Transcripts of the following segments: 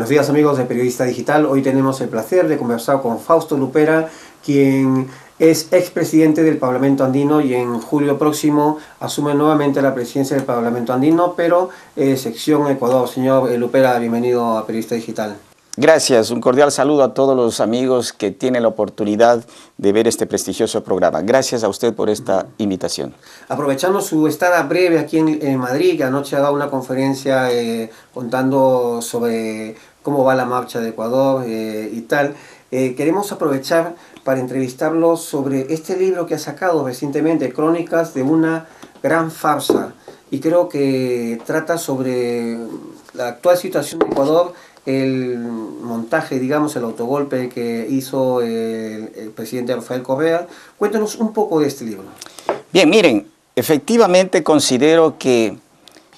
Buenos días amigos de Periodista Digital. Hoy tenemos el placer de conversar con Fausto Lupera, quien es expresidente del Parlamento Andino y en julio próximo asume nuevamente la presidencia del Parlamento Andino, pero sección Ecuador. Señor Lupera, bienvenido a Periodista Digital. Gracias, un cordial saludo a todos los amigos que tienen la oportunidad de ver este prestigioso programa. Gracias a usted por esta invitación. Aprovechando su estada breve aquí en Madrid, que anoche ha dado una conferencia contando sobre cómo va la marcha de Ecuador y tal, queremos aprovechar para entrevistarlo sobre este libro que ha sacado recientemente, Crónicas de una gran farsa, y creo que trata sobre la actual situación de Ecuador, el montaje, digamos, el autogolpe que hizo el presidente Rafael Correa. Cuéntanos un poco de este libro. Bien, miren, efectivamente considero que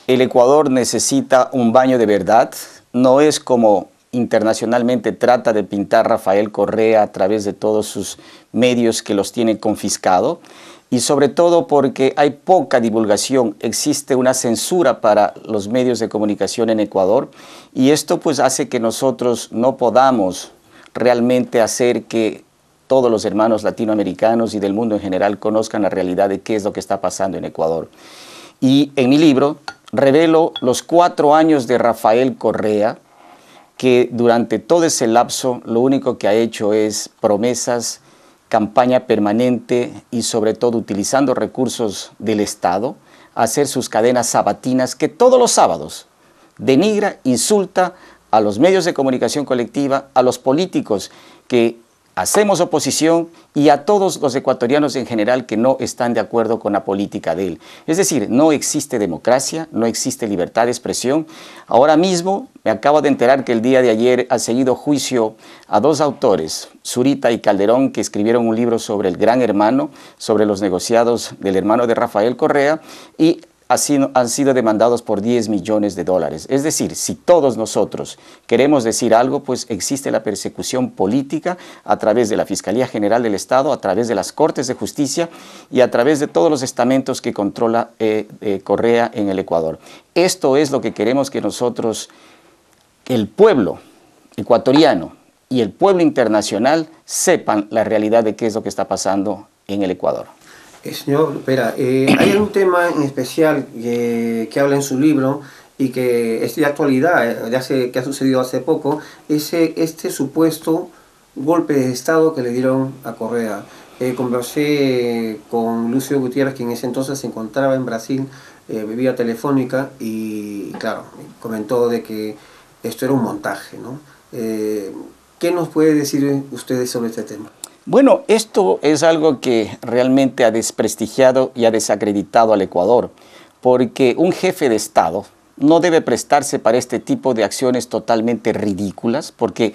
el Ecuador necesita un baño de verdad. No es como internacionalmente trata de pintar Rafael Correa a través de todos sus medios que los tiene confiscado. Y sobre todo porque hay poca divulgación, existe una censura para los medios de comunicación en Ecuador y esto pues hace que nosotros no podamos realmente hacer que todos los hermanos latinoamericanos y del mundo en general conozcan la realidad de qué es lo que está pasando en Ecuador. Y en mi libro revelo los 4 años de Rafael Correa, que durante todo ese lapso lo único que ha hecho es promesas, campaña permanente y sobre todo utilizando recursos del Estado, hacer sus cadenas sabatinas que todos los sábados denigra, insulta a los medios de comunicación colectiva, a los políticos que hacemos oposición y a todos los ecuatorianos en general que no están de acuerdo con la política de él. Es decir, no existe democracia, no existe libertad de expresión. Ahora mismo me acabo de enterar que el día de ayer ha seguido juicio a 2 autores, Zurita y Calderón, que escribieron un libro sobre el Gran Hermano, sobre los negociados del hermano de Rafael Correa, y han sido demandados por $10 millones. Es decir, si todos nosotros queremos decir algo, pues existe la persecución política a través de la Fiscalía General del Estado, a través de las Cortes de Justicia y a través de todos los estamentos que controla Correa en el Ecuador. Esto es lo que queremos que nosotros, el pueblo ecuatoriano y el pueblo internacional, sepan la realidad de qué es lo que está pasando en el Ecuador. Señor Lupera, hay un tema en especial que habla en su libro y que es de actualidad, que ha sucedido hace poco, este supuesto golpe de Estado que le dieron a Correa. Conversé con Lucio Gutiérrez, quien en ese entonces se encontraba en Brasil, vía telefónica, y claro, comentó de que esto era un montaje, ¿no? ¿Qué nos puede decir ustedes sobre este tema? Bueno, esto es algo que realmente ha desprestigiado y ha desacreditado al Ecuador, porque un jefe de Estado no debe prestarse para este tipo de acciones totalmente ridículas, porque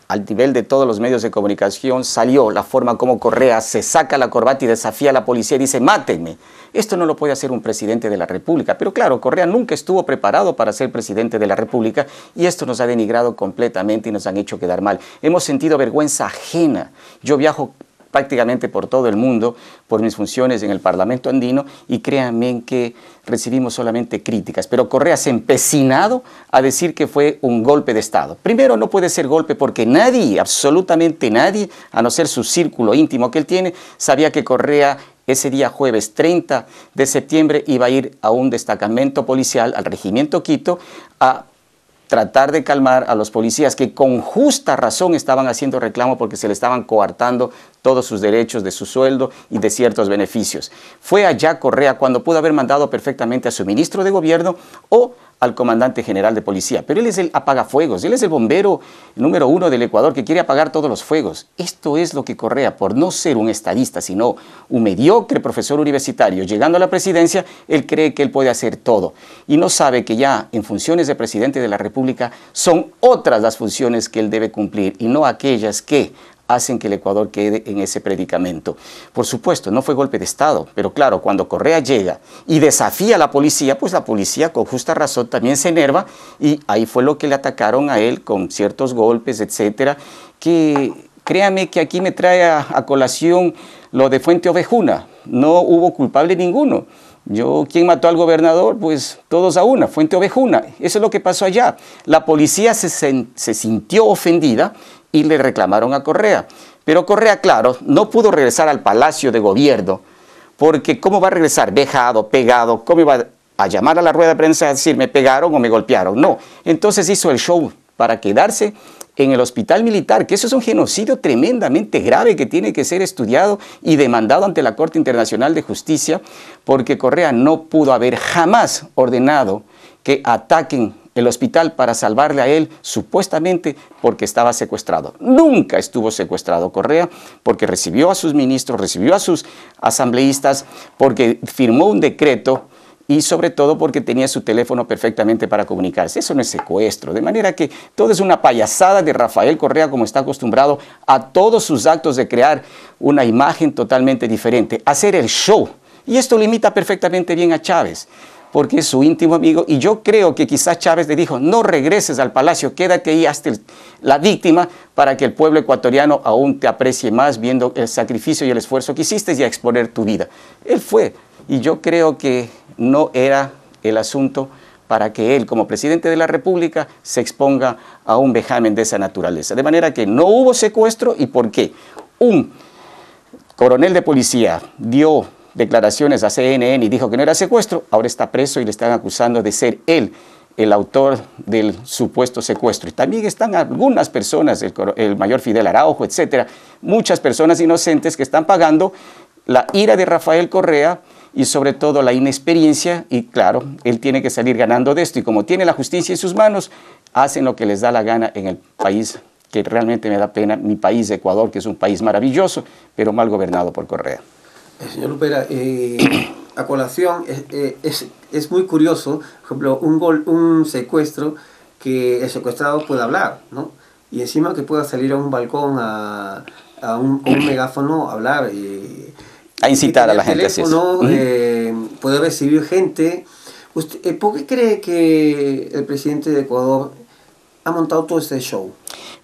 al nivel de todos los medios de comunicación salió la forma como Correa se saca la corbata y desafía a la policía y dice «mátenme». Esto no lo puede hacer un presidente de la República, pero claro, Correa nunca estuvo preparado para ser presidente de la República y esto nos ha denigrado completamente y nos han hecho quedar mal. Hemos sentido vergüenza ajena. Yo viajo prácticamente por todo el mundo por mis funciones en el Parlamento Andino y créanme que recibimos solamente críticas, pero Correa se ha empecinado a decir que fue un golpe de Estado. Primero, no puede ser golpe porque nadie, absolutamente nadie, a no ser su círculo íntimo que él tiene, sabía que Correa ese día jueves 30 de septiembre iba a ir a un destacamento policial, al Regimiento Quito, a tratar de calmar a los policías que con justa razón estaban haciendo reclamo porque se le estaban coartando todos sus derechos de su sueldo y de ciertos beneficios. Fue allá Correa cuando pudo haber mandado perfectamente a su ministro de gobierno o al comandante general de policía, pero él es el apagafuegos, él es el bombero número 1 del Ecuador que quiere apagar todos los fuegos. Esto es lo que Correa, por no ser un estadista, sino un mediocre profesor universitario, llegando a la presidencia, él cree que él puede hacer todo y no sabe que ya en funciones de presidente de la República son otras las funciones que él debe cumplir y no aquellas que hacen que el Ecuador quede en ese predicamento. Por supuesto, no fue golpe de Estado, pero claro, cuando Correa llega y desafía a la policía, pues la policía con justa razón también se enerva y ahí fue lo que le atacaron a él con ciertos golpes, etcétera, que créame que aquí me trae a colación lo de Fuente Ovejuna. No hubo culpable ninguno. ¿Quién mató al gobernador? Pues todos a una, Fuente Ovejuna. Eso es lo que pasó allá. La policía se sintió ofendida y le reclamaron a Correa. Pero Correa, claro, no pudo regresar al Palacio de Gobierno, porque ¿cómo va a regresar? Vejado, pegado, ¿cómo iba a llamar a la rueda de prensa a decir me pegaron o me golpearon? No. Entonces hizo el show para quedarse en el hospital militar, que eso es un genocidio tremendamente grave que tiene que ser estudiado y demandado ante la Corte Internacional de Justicia, porque Correa no pudo haber jamás ordenado que ataquen el hospital para salvarle a él, supuestamente porque estaba secuestrado. Nunca estuvo secuestrado Correa, porque recibió a sus ministros, recibió a sus asambleístas, porque firmó un decreto y sobre todo porque tenía su teléfono perfectamente para comunicarse. Eso no es secuestro, de manera que todo es una payasada de Rafael Correa, como está acostumbrado a todos sus actos de crear una imagen totalmente diferente, hacer el show. Y esto lo imita perfectamente bien a Chávez, porque es su íntimo amigo, y yo creo que quizás Chávez le dijo, no regreses al palacio, quédate ahí hasta la víctima para que el pueblo ecuatoriano aún te aprecie más viendo el sacrificio y el esfuerzo que hiciste y a exponer tu vida. Él fue, y yo creo que no era el asunto para que él, como presidente de la República, se exponga a un vejamen de esa naturaleza. De manera que no hubo secuestro. ¿Y por qué? Un coronel de policía dio declaraciones a CNN y dijo que no era secuestro, ahora está preso y le están acusando de ser él el autor del supuesto secuestro. Y también están algunas personas, el mayor Fidel Araujo, etcétera, muchas personas inocentes que están pagando la ira de Rafael Correa y sobre todo la inexperiencia, y claro, él tiene que salir ganando de esto, y como tiene la justicia en sus manos, hacen lo que les da la gana en el país que realmente me da pena, mi país, Ecuador, que es un país maravilloso, pero mal gobernado por Correa. Señor Lupera, a colación, es muy curioso, por ejemplo, un secuestro, que el secuestrado puede hablar, ¿no? Y encima que pueda salir a un balcón con un megáfono a hablar. A incitar a la gente, así es. Puede recibir gente. ¿Por qué cree que el presidente de Ecuador ha montado todo este show?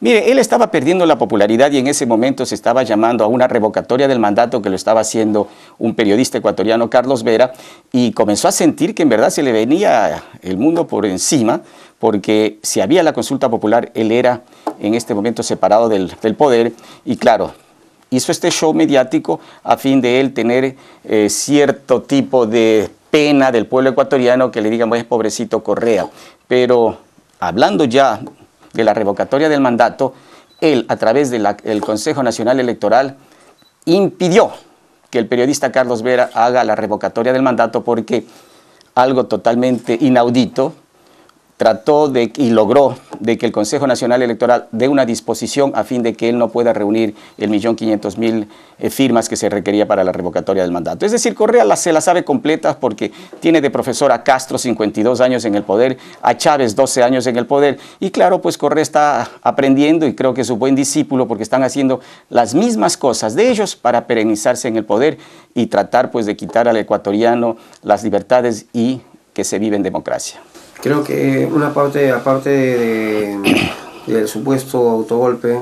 Mire, él estaba perdiendo la popularidad y en ese momento se estaba llamando a una revocatoria del mandato que lo estaba haciendo un periodista ecuatoriano, Carlos Vera, y comenzó a sentir que en verdad se le venía el mundo por encima, porque si había la consulta popular, él era en este momento separado del poder, y claro, hizo este show mediático a fin de él tener cierto tipo de pena del pueblo ecuatoriano, que le digan, pues pobrecito Correa. Pero hablando ya de la revocatoria del mandato, él a través del Consejo Nacional Electoral impidió que el periodista Carlos Vera haga la revocatoria del mandato, porque algo totalmente inaudito, trató y logró de que el Consejo Nacional Electoral dé una disposición a fin de que él no pueda reunir el 1.500.000 firmas que se requería para la revocatoria del mandato. Es decir, Correa se la sabe completa, porque tiene de profesor a Castro 52 años en el poder, a Chávez 12 años en el poder, y claro, pues Correa está aprendiendo, y creo que es un buen discípulo, porque están haciendo las mismas cosas de ellos para perennizarse en el poder y tratar pues de quitar al ecuatoriano las libertades y que se vive en democracia. Creo que una parte, aparte del supuesto autogolpe,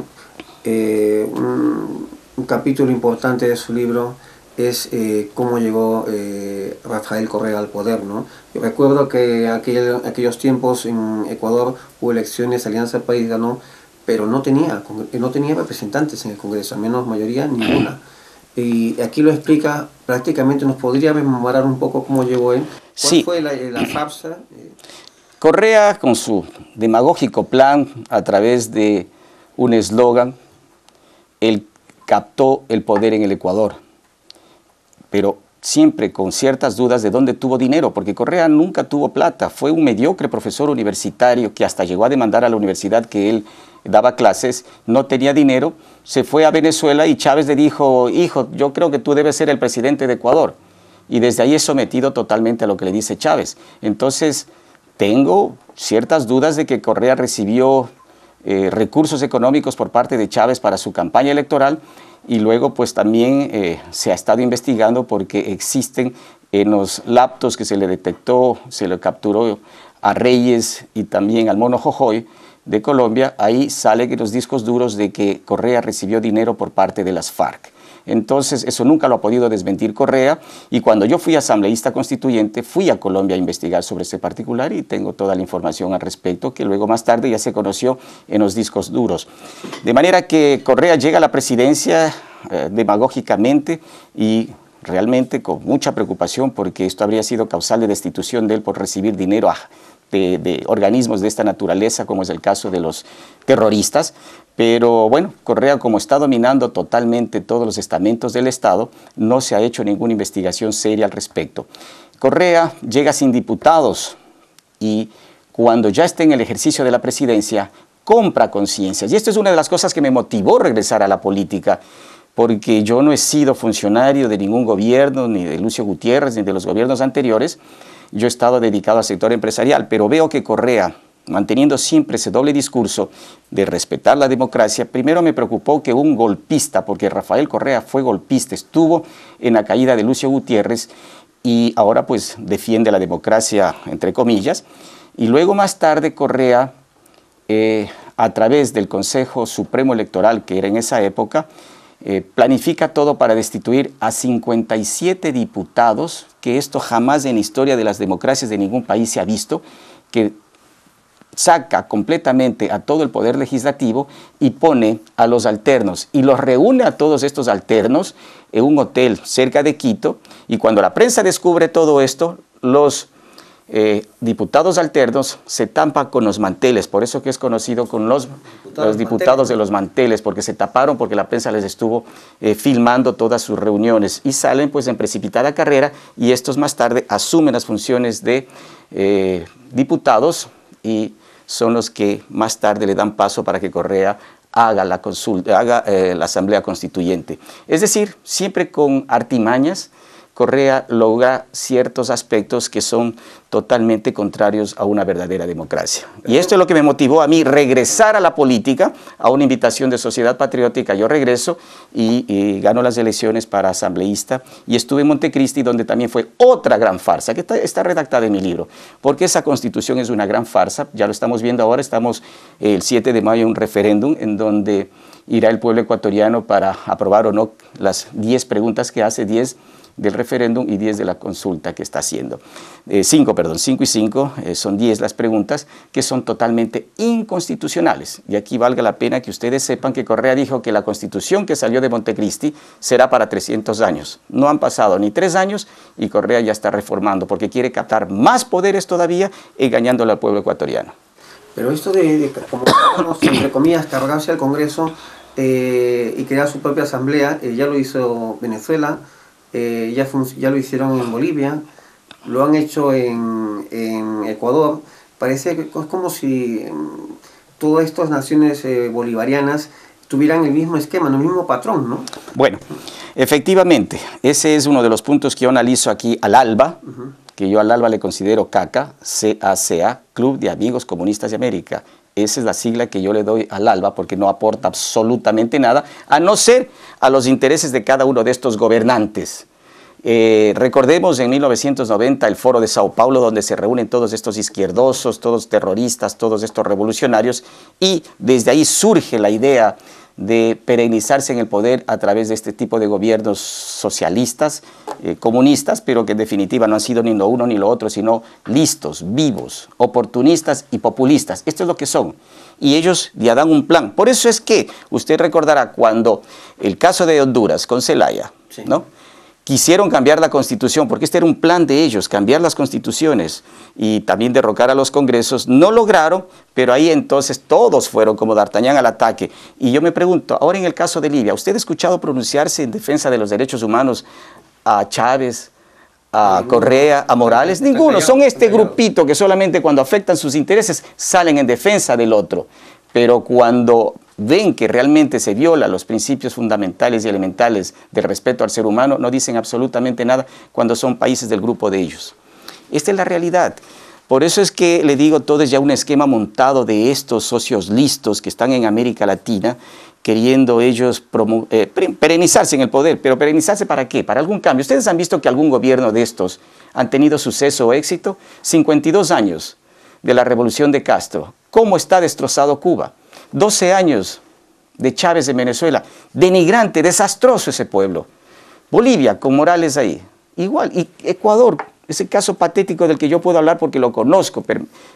un capítulo importante de su libro es cómo llegó Rafael Correa al poder, ¿no? Yo recuerdo que aquellos tiempos en Ecuador hubo elecciones, Alianza País ganó, pero no tenía representantes en el Congreso, al menos mayoría ninguna. Y aquí lo explica prácticamente. ¿Nos podría memorar un poco cómo llegó él? ¿Cuál fue la farsa? Correa, con su demagógico plan, a través de un eslogan, él captó el poder en el Ecuador, pero siempre con ciertas dudas de dónde tuvo dinero, porque Correa nunca tuvo plata, fue un mediocre profesor universitario que hasta llegó a demandar a la universidad que él daba clases, no tenía dinero, se fue a Venezuela y Chávez le dijo, hijo, yo creo que tú debes ser el presidente de Ecuador, y desde ahí es sometido totalmente a lo que le dice Chávez. Entonces, tengo ciertas dudas de que Correa recibió recursos económicos por parte de Chávez para su campaña electoral, y luego pues también se ha estado investigando porque existen en los laptops que se le detectó, se le capturó a Reyes y también al Mono Jojoy de Colombia, ahí salen los discos duros de que Correa recibió dinero por parte de las FARC. Entonces, eso nunca lo ha podido desmentir Correa, y cuando yo fui asambleísta constituyente, fui a Colombia a investigar sobre ese particular y tengo toda la información al respecto, que luego más tarde ya se conoció en los discos duros. De manera que Correa llega a la presidencia demagógicamente y realmente con mucha preocupación, porque esto habría sido causal de destitución de él por recibir dinero de organismos de esta naturaleza, como es el caso de los terroristas. Pero bueno, Correa, como está dominando totalmente todos los estamentos del Estado, no se ha hecho ninguna investigación seria al respecto. Correa llega sin diputados y cuando ya esté en el ejercicio de la presidencia, compra conciencias. Y esto es una de las cosas que me motivó a regresar a la política, porque yo no he sido funcionario de ningún gobierno, ni de Lucio Gutiérrez, ni de los gobiernos anteriores. Yo he estado dedicado al sector empresarial, pero veo que Correa, manteniendo siempre ese doble discurso de respetar la democracia, primero me preocupó que un golpista, porque Rafael Correa fue golpista, estuvo en la caída de Lucio Gutiérrez y ahora pues defiende la democracia, entre comillas, y luego más tarde Correa, a través del Consejo Supremo Electoral, que era en esa época, planifica todo para destituir a 57 diputados, que esto jamás en la historia de las democracias de ningún país se ha visto, que saca completamente a todo el poder legislativo y pone a los alternos y los reúne a todos estos alternos en un hotel cerca de Quito, y cuando la prensa descubre todo esto, los diputados alternos se tampan con los manteles, por eso que es conocido con los diputados de los manteles, porque se taparon porque la prensa les estuvo filmando todas sus reuniones, y salen pues en precipitada carrera, y estos más tarde asumen las funciones de diputados y son los que más tarde le dan paso para que Correa haga la consulta, haga la asamblea constituyente. Es decir, siempre con artimañas, Correa logra ciertos aspectos que son totalmente contrarios a una verdadera democracia. Y esto es lo que me motivó a mí regresar a la política, a una invitación de Sociedad Patriótica. Yo regreso y gano las elecciones para asambleísta, y estuve en Montecristi, donde también fue otra gran farsa, que está redactada en mi libro, porque esa constitución es una gran farsa. Ya lo estamos viendo ahora, estamos el 7 de mayo en un referéndum en donde irá el pueblo ecuatoriano para aprobar o no las 10 preguntas que hace, 10 del referéndum y 10 de la consulta que está haciendo. 5 y 5, son 10 las preguntas que son totalmente inconstitucionales. Y aquí valga la pena que ustedes sepan que Correa dijo que la constitución que salió de Montecristi será para 300 años. No han pasado ni 3 años y Correa ya está reformando, porque quiere captar más poderes todavía, engañándole al pueblo ecuatoriano. Pero esto como entre comillas, cargarse al Congreso y crear su propia asamblea, ya lo hizo Venezuela, ya lo hicieron en Bolivia, lo han hecho en Ecuador. Parece que es como si todas estas naciones bolivarianas tuvieran el mismo esquema, el mismo patrón, ¿no? Bueno, efectivamente, ese es uno de los puntos que yo analizo aquí al ALBA, que yo al ALBA le considero CACA, CACA, Club de Amigos Comunistas de América. Esa es la sigla que yo le doy al ALBA, porque no aporta absolutamente nada, a no ser a los intereses de cada uno de estos gobernantes. Recordemos en 1990 el Foro de Sao Paulo, donde se reúnen todos estos izquierdosos, todos terroristas, todos estos revolucionarios, y desde ahí surge la idea de perennizarse en el poder a través de este tipo de gobiernos socialistas, comunistas, pero que en definitiva no han sido ni lo uno ni lo otro, sino listos, vivos, oportunistas y populistas. Esto es lo que son. Y ellos ya dan un plan. Por eso es que usted recordará cuando el caso de Honduras con Zelaya, sí, ¿no?, quisieron cambiar la constitución, porque este era un plan de ellos, cambiar las constituciones y también derrocar a los congresos. No lograron, pero ahí entonces todos fueron como D'Artagnan al ataque. Y yo me pregunto, ahora en el caso de Libia, ¿usted ha escuchado pronunciarse en defensa de los derechos humanos a Chávez, a Correa, a Morales? Ninguno. Son este grupito que solamente cuando afectan sus intereses salen en defensa del otro. Pero cuando ven que realmente se violan los principios fundamentales y elementales del respeto al ser humano, no dicen absolutamente nada cuando son países del grupo de ellos. Esta es la realidad. Por eso es que le digo, todo es ya un esquema montado de estos socios listos que están en América Latina, queriendo ellos perennizarse en el poder. ¿Pero perennizarse para qué? ¿Para algún cambio? ¿Ustedes han visto que algún gobierno de estos han tenido suceso o éxito? 52 años de la revolución de Castro. ¿Cómo está destrozado Cuba? 12 años de Chávez en Venezuela, denigrante, desastroso ese pueblo. Bolivia, con Morales ahí, igual. Y Ecuador, ese caso patético del que yo puedo hablar porque lo conozco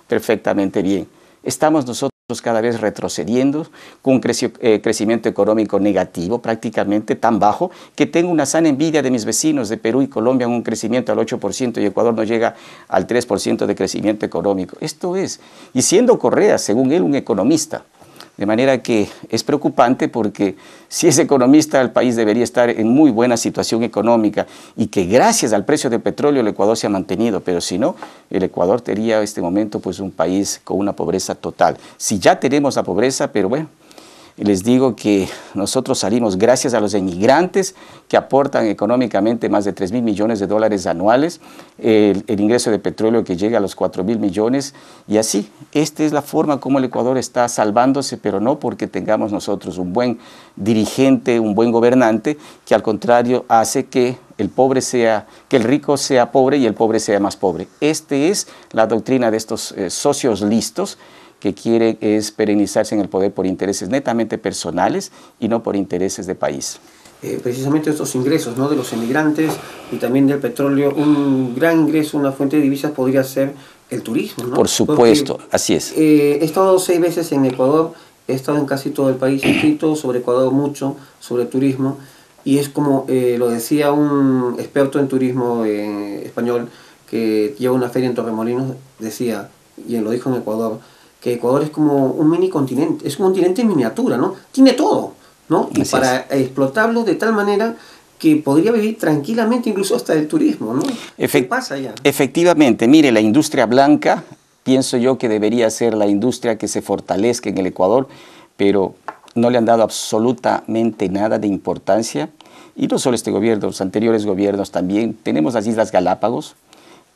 perfectamente bien. Estamos nosotros cada vez retrocediendo, con un crecimiento económico negativo, prácticamente tan bajo, que tengo una sana envidia de mis vecinos de Perú y Colombia, en un crecimiento al 8% y Ecuador no llega al 3% de crecimiento económico. Esto es, y siendo Correa, según él, un economista. De manera que es preocupante porque si es economista, el país debería estar en muy buena situación económica y que gracias al precio del petróleo el Ecuador se ha mantenido, pero si no, el Ecuador tendría en este momento pues un país con una pobreza total. Si ya tenemos la pobreza, pero bueno, les digo que nosotros salimos gracias a los inmigrantes que aportan económicamente más de 3.000 millones de dólares anuales, el ingreso de petróleo que llega a los 4.000 millones y así. Esta es la forma como el Ecuador está salvándose, pero no porque tengamos nosotros un buen dirigente, un buen gobernante, que al contrario hace que el rico sea pobre y el pobre sea más pobre. Esta es la doctrina de estos socios listos que quiere es perennizarse en el poder por intereses netamente personales y no por intereses de país. Precisamente estos ingresos, ¿no?, de los emigrantes y también del petróleo, un gran ingreso, una fuente de divisas podría ser el turismo, ¿no? Por supuesto, porque, así es. He estado 6 veces en Ecuador, he estado en casi todo el país, he escrito sobre Ecuador mucho, sobre turismo, y es como lo decía un experto en turismo español que lleva una feria en Torremolinos, decía, y lo dijo en Ecuador, que Ecuador es como un mini continente, es un continente en miniatura, ¿no? Tiene todo, ¿no? Y para explotarlo de tal manera que podría vivir tranquilamente incluso hasta el turismo, ¿no? ¿Qué pasa allá? Efectivamente, mire, la industria blanca, pienso yo que debería ser la industria que se fortalezca en el Ecuador, pero no le han dado absolutamente nada de importancia. Y no solo este gobierno, los anteriores gobiernos también. Tenemos las Islas Galápagos,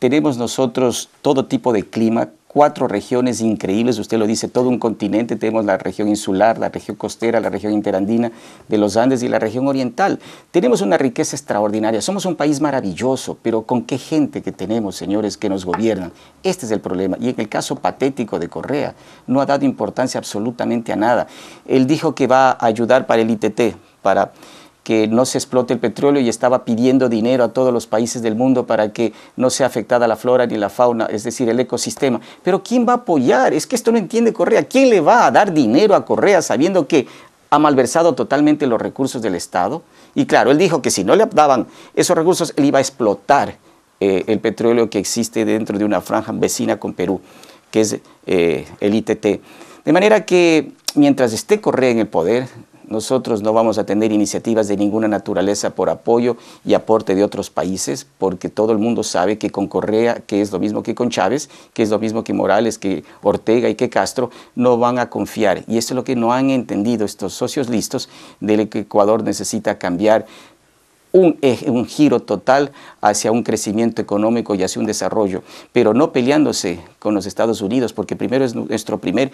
tenemos nosotros todo tipo de clima, 4 regiones increíbles, usted lo dice, todo un continente. Tenemos la región insular, la región costera, la región interandina de los Andes y la región oriental. Tenemos una riqueza extraordinaria, somos un país maravilloso, pero ¿con qué gente que tenemos, señores, que nos gobiernan? Este es el problema. Y en el caso patético de Correa, no ha dado importancia absolutamente a nada. Él dijo que va a ayudar para el ITT, para que no se explote el petróleo, y estaba pidiendo dinero a todos los países del mundo para que no sea afectada la flora ni la fauna, es decir, el ecosistema. Pero ¿quién va a apoyar? Es que esto no entiende Correa. ¿Quién le va a dar dinero a Correa sabiendo que ha malversado totalmente los recursos del Estado? Y claro, él dijo que si no le daban esos recursos, él iba a explotar el petróleo que existe dentro de una franja vecina con Perú, que es el ITT. De manera que mientras esté Correa en el poder, nosotros no vamos a tener iniciativas de ninguna naturaleza por apoyo y aporte de otros países, porque todo el mundo sabe que con Correa, que es lo mismo que con Chávez, que es lo mismo que Morales, que Ortega y que Castro, no van a confiar. Y eso es lo que no han entendido estos socios listos, de que Ecuador necesita cambiar un giro total hacia un crecimiento económico y hacia un desarrollo, pero no peleándose con los Estados Unidos, porque primero es nuestro primer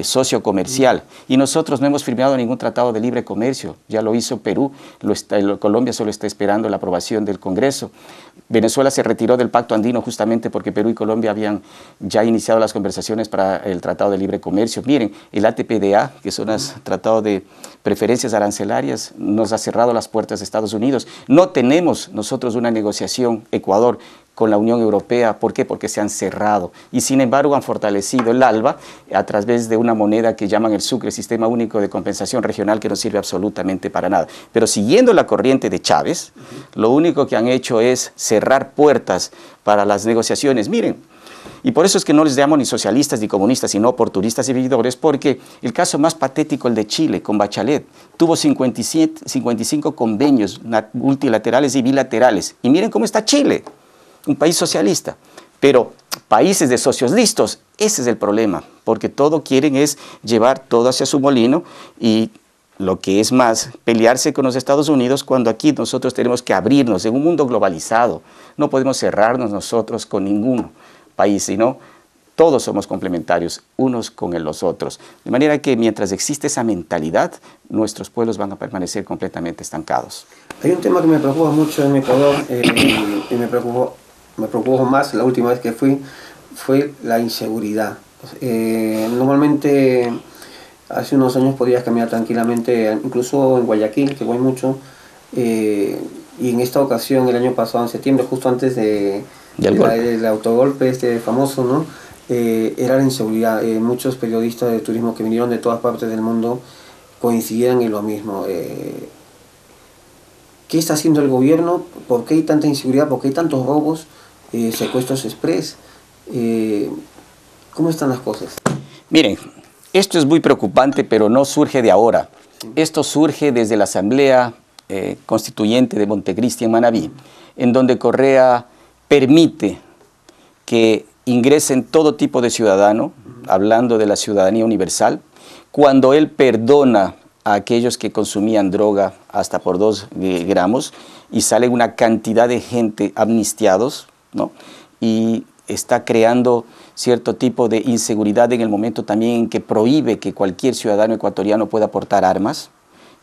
socio comercial y nosotros no hemos firmado ningún tratado de libre comercio. Ya lo hizo Perú, Colombia solo está esperando la aprobación del Congreso. Venezuela se retiró del Pacto Andino justamente porque Perú y Colombia habían ya iniciado las conversaciones para el Tratado de Libre Comercio. Miren, el ATPDA, que son los tratados de preferencias arancelarias, nos ha cerrado las puertas de Estados Unidos. No tenemos nosotros una negociación, Ecuador, con la Unión Europea. ¿Por qué? Porque se han cerrado. Y sin embargo han fortalecido el ALBA a través de una moneda que llaman el Sucre, Sistema Único de Compensación Regional, que no sirve absolutamente para nada. Pero siguiendo la corriente de Chávez, lo único que han hecho es cerrar puertas para las negociaciones. Miren, y por eso es que no les llamo ni socialistas ni comunistas, sino oportunistas y vividores, porque el caso más patético, el de Chile, con Bachelet, tuvo 55 convenios multilaterales y bilaterales. Y miren cómo está Chile, un país socialista. Pero países de socios listos, ese es el problema, porque todo quieren es llevar todo hacia su molino y lo que es más, pelearse con los Estados Unidos, cuando aquí nosotros tenemos que abrirnos en un mundo globalizado. No podemos cerrarnos nosotros con ningún país, sino todos somos complementarios unos con los otros. De manera que mientras existe esa mentalidad, nuestros pueblos van a permanecer completamente estancados. Hay un tema que me preocupa mucho en Ecuador y me preocupó más la última vez que fui, fue la inseguridad. Normalmente hace unos años podías caminar tranquilamente, incluso en Guayaquil, que voy mucho, y en esta ocasión, el año pasado, en septiembre, justo antes del autogolpe este famoso, ¿no? Era la inseguridad. Muchos periodistas de turismo que vinieron de todas partes del mundo coincidían en lo mismo. ¿Qué está haciendo el gobierno? ¿Por qué hay tanta inseguridad? ¿Por qué hay tantos robos? Secuestros express. ¿Cómo están las cosas? Miren, esto es muy preocupante, pero no surge de ahora. Sí. Esto surge desde la Asamblea Constituyente de Montecristi en Manabí, en donde Correa permite que ingresen todo tipo de ciudadano, hablando de la ciudadanía universal, cuando él perdona a aquellos que consumían droga hasta por 2 gramos y sale una cantidad de gente amnistiados, ¿no? Y está creando cierto tipo de inseguridad en el momento también en que prohíbe que cualquier ciudadano ecuatoriano pueda portar armas.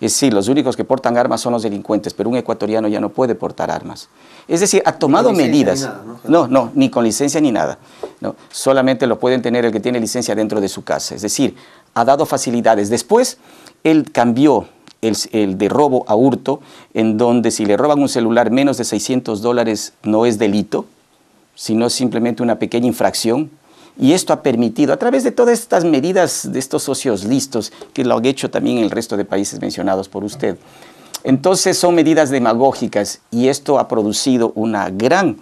Es decir, los únicos que portan armas son los delincuentes, pero un ecuatoriano ya no puede portar armas. Es decir, ha tomado medidas. Nada, ¿no? Ni con licencia ni nada. No, solamente lo pueden tener el que tiene licencia dentro de su casa. Es decir, ha dado facilidades. Después, él cambió el de robo a hurto, en donde si le roban un celular menos de $600 no es delito, sino simplemente una pequeña infracción. Y esto ha permitido, a través de todas estas medidas de estos socios listos, que lo han hecho también en el resto de países mencionados por usted. Entonces son medidas demagógicas y esto ha producido una gran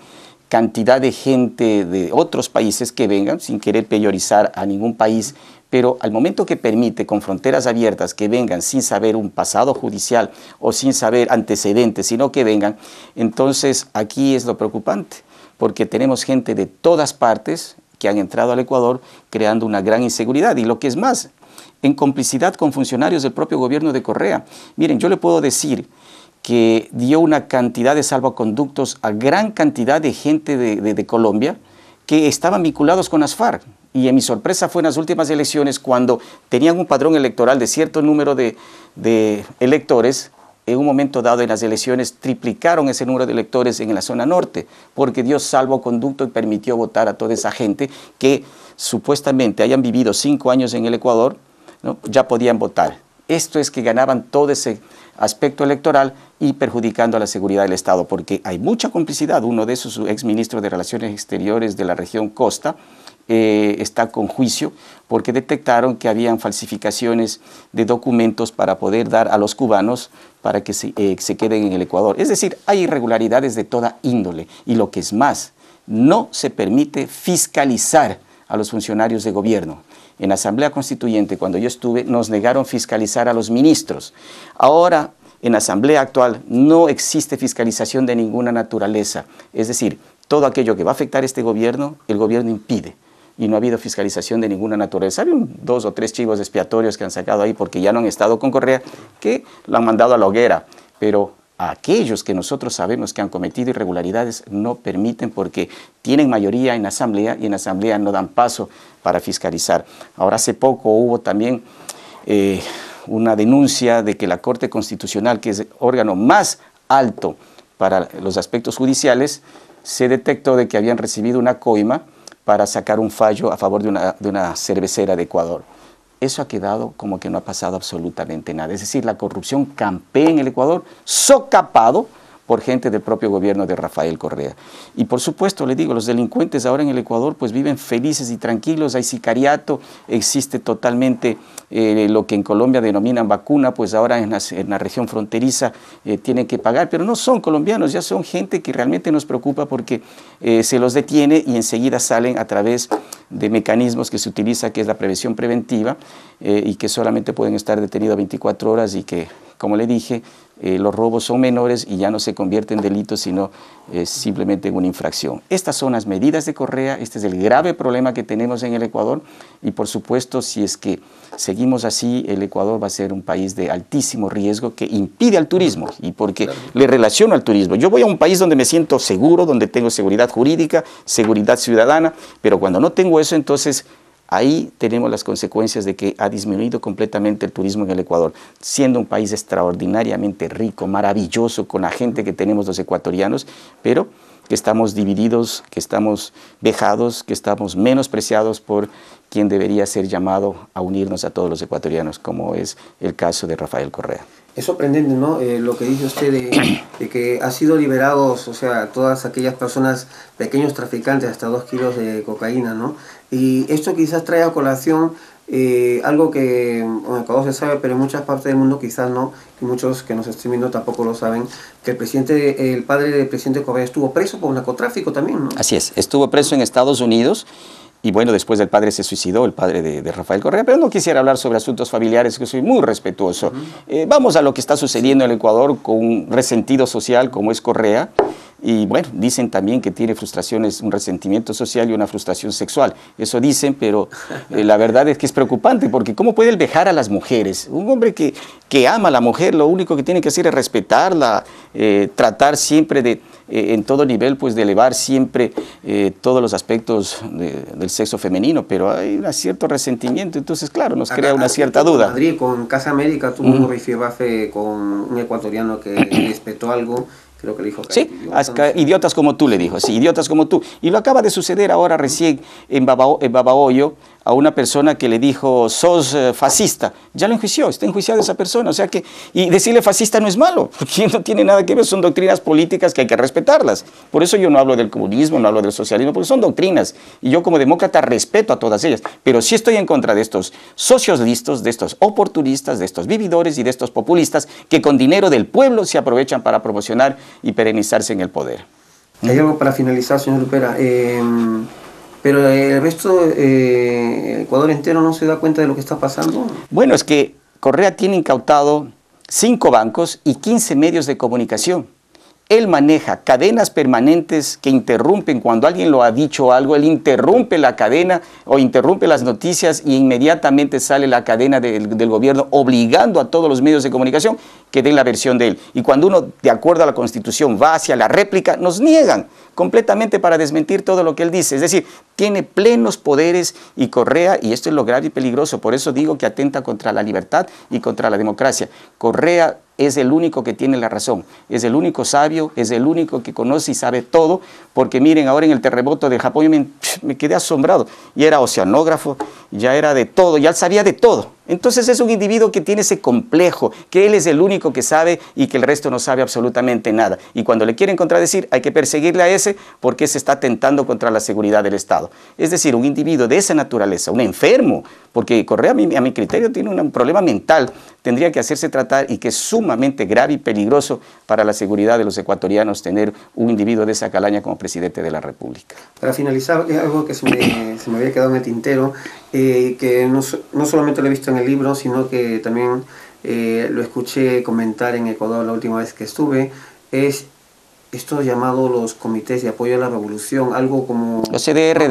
cantidad de gente de otros países que vengan, sin querer peyorizar a ningún país, pero al momento que permite con fronteras abiertas que vengan sin saber un pasado judicial o sin saber antecedentes, sino que vengan, entonces aquí es lo preocupante, porque tenemos gente de todas partes que han entrado al Ecuador creando una gran inseguridad. Y lo que es más, en complicidad con funcionarios del propio gobierno de Correa. Miren, yo le puedo decir que dio una cantidad de salvoconductos a gran cantidad de gente de Colombia que estaban vinculados con las FARC. Y en mi sorpresa fue en las últimas elecciones cuando tenían un padrón electoral de cierto número de electores. En un momento dado en las elecciones triplicaron ese número de electores en la zona norte, porque dio salvoconducto y permitió votar a toda esa gente que supuestamente hayan vivido 5 años en el Ecuador, ¿no? Ya podían votar. Esto es que ganaban todo ese aspecto electoral y perjudicando a la seguridad del Estado, porque hay mucha complicidad. Uno de esos, su exministro de Relaciones Exteriores de la región Costa, está con juicio porque detectaron que habían falsificaciones de documentos para poder dar a los cubanos para que se queden en el Ecuador. Es decir, hay irregularidades de toda índole y lo que es más, no se permite fiscalizar a los funcionarios de gobierno. En la Asamblea Constituyente, cuando yo estuve, nos negaron fiscalizar a los ministros. Ahora, en la Asamblea actual, no existe fiscalización de ninguna naturaleza. Es decir, todo aquello que va a afectar a este gobierno, el gobierno impide. Y no ha habido fiscalización de ninguna naturaleza. Hay 2 o 3 chivos expiatorios que han sacado ahí porque ya no han estado con Correa, que lo han mandado a la hoguera. Pero a aquellos que nosotros sabemos que han cometido irregularidades no permiten porque tienen mayoría en la Asamblea y en la Asamblea no dan paso para fiscalizar. Ahora hace poco hubo también una denuncia de que la Corte Constitucional, que es el órgano más alto para los aspectos judiciales, se detectó de que habían recibido una coima para sacar un fallo a favor de una cervecera de Ecuador. Eso ha quedado como que no ha pasado absolutamente nada. Es decir, la corrupción campea en el Ecuador, socapado por gente del propio gobierno de Rafael Correa. Y por supuesto, le digo, los delincuentes ahora en el Ecuador pues viven felices y tranquilos, hay sicariato, existe totalmente lo que en Colombia denominan vacuna, pues ahora en la región fronteriza tienen que pagar, pero no son colombianos, ya son gente que realmente nos preocupa porque se los detiene y enseguida salen a través de mecanismos que se utiliza, que es la prevención preventiva, y que solamente pueden estar detenidos 24 horas y que, como le dije, los robos son menores y ya no se convierte en delitos, sino simplemente en una infracción. Estas son las medidas de Correa, este es el grave problema que tenemos en el Ecuador y por supuesto si es que seguimos así, el Ecuador va a ser un país de altísimo riesgo que impide al turismo y porque le relaciono al turismo. Yo voy a un país donde me siento seguro, donde tengo seguridad jurídica, seguridad ciudadana, pero cuando no tengo eso entonces ahí tenemos las consecuencias de que ha disminuido completamente el turismo en el Ecuador, siendo un país extraordinariamente rico, maravilloso, con la gente que tenemos los ecuatorianos, pero que estamos divididos, que estamos vejados, que estamos menospreciados por quienes quien debería ser llamado a unirnos a todos los ecuatorianos, como es el caso de Rafael Correa. Es sorprendente, ¿no? Lo que dice usted de que ha sido liberados, o sea, todas aquellas personas, pequeños traficantes, hasta 2 kilos de cocaína, ¿no? Y esto quizás trae a colación algo que en Ecuador se sabe, pero en muchas partes del mundo quizás no, y muchos que nos estén viendo tampoco lo saben, que el padre del presidente Correa estuvo preso por narcotráfico también, ¿no? Así es, estuvo preso en Estados Unidos. Y bueno, después el padre se suicidó, el padre de Rafael Correa, pero no quisiera hablar sobre asuntos familiares, que soy muy respetuoso. Vamos a lo que está sucediendo en el Ecuador con un resentido social como es Correa. Y bueno, dicen también que tiene frustraciones, un resentimiento social y una frustración sexual. Eso dicen, pero la verdad es que es preocupante, porque ¿cómo puede él vejar a las mujeres? Un hombre que ama a la mujer, lo único que tiene que hacer es respetarla, tratar siempre en todo nivel, pues de elevar siempre todos los aspectos del sexo femenino, pero hay un cierto resentimiento, entonces claro, nos crea una cierta duda. En Madrid, con Casa América, tuvo un rifirrafe con un ecuatoriano que respetó algo. Creo que le dijo sí, idiotas como tú, le dijo, sí, idiotas como tú. Y lo acaba de suceder ahora recién en Babahoyo a una persona que le dijo, sos fascista. Ya lo enjuició, está enjuiciada esa persona. O sea que, y decirle fascista no es malo, porque no tiene nada que ver, son doctrinas políticas que hay que respetarlas. Por eso yo no hablo del comunismo, no hablo del socialismo, porque son doctrinas. Y yo como demócrata respeto a todas ellas. Pero sí estoy en contra de estos socios listos, de estos oportunistas, de estos vividores y de estos populistas que con dinero del pueblo se aprovechan para promocionar y perenizarse en el poder. Hay algo para finalizar, señor Lupera. Pero el resto, el Ecuador entero no se da cuenta de lo que está pasando. Bueno, es que Correa tiene incautado 5 bancos y 15 medios de comunicación. Él maneja cadenas permanentes que interrumpen cuando alguien lo ha dicho algo, él interrumpe la cadena o interrumpe las noticias y inmediatamente sale la cadena del gobierno obligando a todos los medios de comunicación que den la versión de él. Y cuando uno, de acuerdo a la Constitución, va hacia la réplica, nos niegan completamente para desmentir todo lo que él dice. Es decir, tiene plenos poderes y Correa, y esto es lo grave y peligroso, por eso digo que atenta contra la libertad y contra la democracia. Correa es el único que tiene la razón, es el único sabio, es el único que conoce y sabe todo, porque miren, ahora en el terremoto de Japón yo me quedé asombrado, y era oceanógrafo, ya era de todo, ya sabía de todo. Entonces es un individuo que tiene ese complejo, que él es el único que sabe y que el resto no sabe absolutamente nada. Y cuando le quieren contradecir hay que perseguirle a ese porque ese está atentando contra la seguridad del Estado. Es decir, un individuo de esa naturaleza, un enfermo, porque Correa a mi criterio tiene un problema mental, tendría que hacerse tratar y que es sumamente grave y peligroso para la seguridad de los ecuatorianos tener un individuo de esa calaña como presidente de la República. Para finalizar, es algo que se me había quedado en el tintero, que no solamente lo he visto en el libro, sino que también lo escuché comentar en Ecuador la última vez que estuve, es esto llamado los comités de apoyo a la revolución, algo como... Los CDR,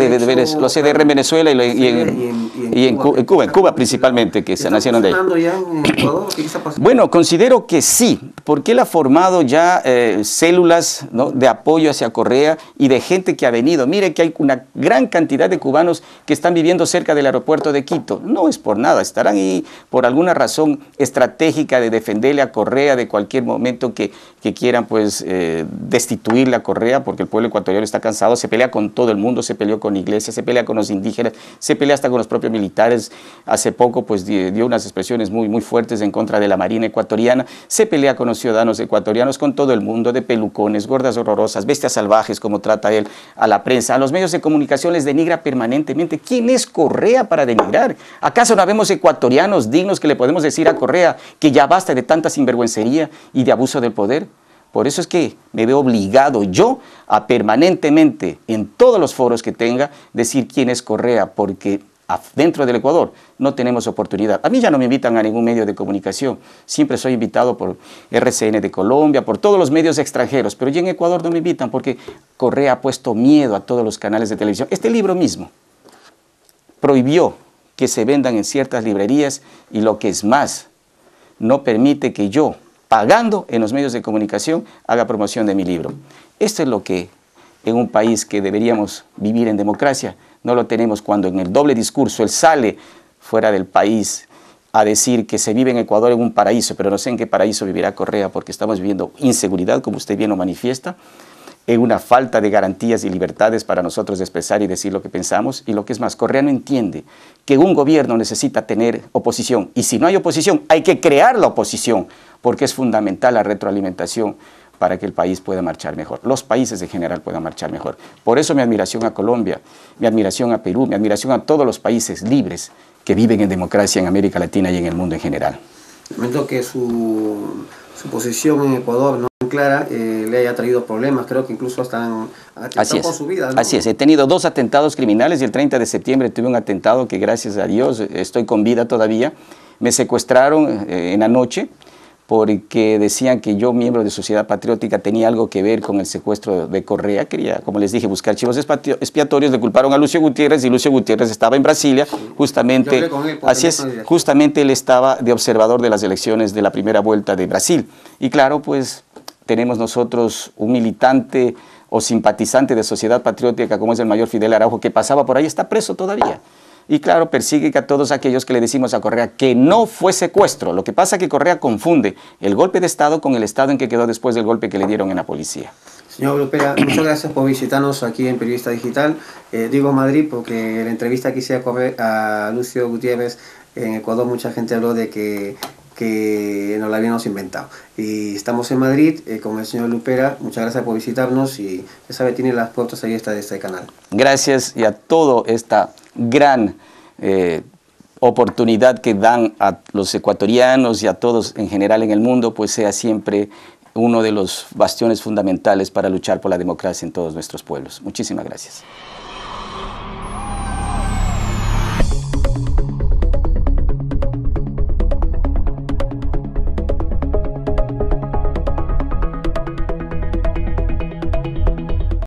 los CDR en Venezuela y en Cuba principalmente, que se nacieron de ahí. ¿Ya en Ecuador? ¿Qué está pasando? Bueno, considero que sí, porque él ha formado ya células, ¿no?, de apoyo hacia Correa y de gente que ha venido. Mire que hay una gran cantidad de cubanos que están viviendo cerca del aeropuerto de Quito. No es por nada, estarán ahí por alguna razón estratégica de defenderle a Correa de cualquier momento que quieran pues destituirle a Correa, porque el pueblo ecuatoriano está cansado, se pelea con todo el mundo, se peleó con iglesias, se pelea con los indígenas, se pelea hasta con los propios militares. Hace poco pues dio unas expresiones muy fuertes en contra de la Marina ecuatoriana, se pelea con los ciudadanos ecuatorianos, con todo el mundo, de pelucones, gordas horrorosas, bestias salvajes, como trata él a la prensa, a los medios de comunicación les denigra permanentemente. ¿Quién es Correa para denigrar? ¿Acaso no vemos ecuatorianos dignos que le podemos decir a Correa que ya basta de tanta sinvergüencería y de abuso del poder? Por eso es que me veo obligado yo a permanentemente, en todos los foros que tenga, decir quién es Correa, porque dentro del Ecuador no tenemos oportunidad. A mí ya no me invitan a ningún medio de comunicación, siempre soy invitado por RCN de Colombia, por todos los medios extranjeros, pero ya en Ecuador no me invitan porque Correa ha puesto miedo a todos los canales de televisión. Este libro mismo prohibió que se vendan en ciertas librerías y lo que es más, no permite que yo, pagando en los medios de comunicación, haga promoción de mi libro. Esto es lo que en un país que deberíamos vivir en democracia, no lo tenemos cuando en el doble discurso él sale fuera del país a decir que se vive en Ecuador en un paraíso, pero no sé en qué paraíso vivirá Correa porque estamos viviendo inseguridad, como usted bien lo manifiesta, en una falta de garantías y libertades para nosotros de expresar y decir lo que pensamos. Y lo que es más, Correa no entiende que un gobierno necesita tener oposición, y si no hay oposición, hay que crear la oposición, porque es fundamental la retroalimentación para que el país pueda marchar mejor, los países en general puedan marchar mejor. Por eso mi admiración a Colombia, mi admiración a Perú, mi admiración a todos los países libres que viven en democracia en América Latina y en el mundo en general. Lamento que su posición en Ecuador no clara le haya traído problemas, creo que incluso hasta han atentado por su vida, ¿no? Así es, he tenido 2 atentados criminales y el 30 de septiembre tuve un atentado que gracias a Dios estoy con vida todavía. Me secuestraron en la noche porque decían que yo, miembro de Sociedad Patriótica, tenía algo que ver con el secuestro de Correa. Quería, como les dije, buscar chivos expiatorios. Le culparon a Lúcio Gutiérrez y Lúcio Gutiérrez estaba en Brasilia, justamente, así es, justamente él estaba de observador de las elecciones de la primera vuelta de Brasil. Y claro, pues tenemos nosotros un militante o simpatizante de Sociedad Patriótica como es el mayor Fidel Araujo, que pasaba por ahí, está preso todavía. Y claro, persigue a todos aquellos que le decimos a Correa que no fue secuestro. Lo que pasa es que Correa confunde el golpe de Estado con el estado en que quedó después del golpe que le dieron en la policía. Señor Lupera, muchas gracias por visitarnos aquí en Periodista Digital. Digo Madrid porque en la entrevista que hice a Lúcio Gutiérrez en Ecuador mucha gente habló de que nos la habíamos inventado. Y estamos en Madrid con el señor Lupera. Muchas gracias por visitarnos y ya sabe, tiene las puertas abiertas de este canal. Gracias, y a toda esta gran oportunidad que dan a los ecuatorianos y a todos en general en el mundo, pues sea siempre uno de los bastiones fundamentales para luchar por la democracia en todos nuestros pueblos. Muchísimas gracias.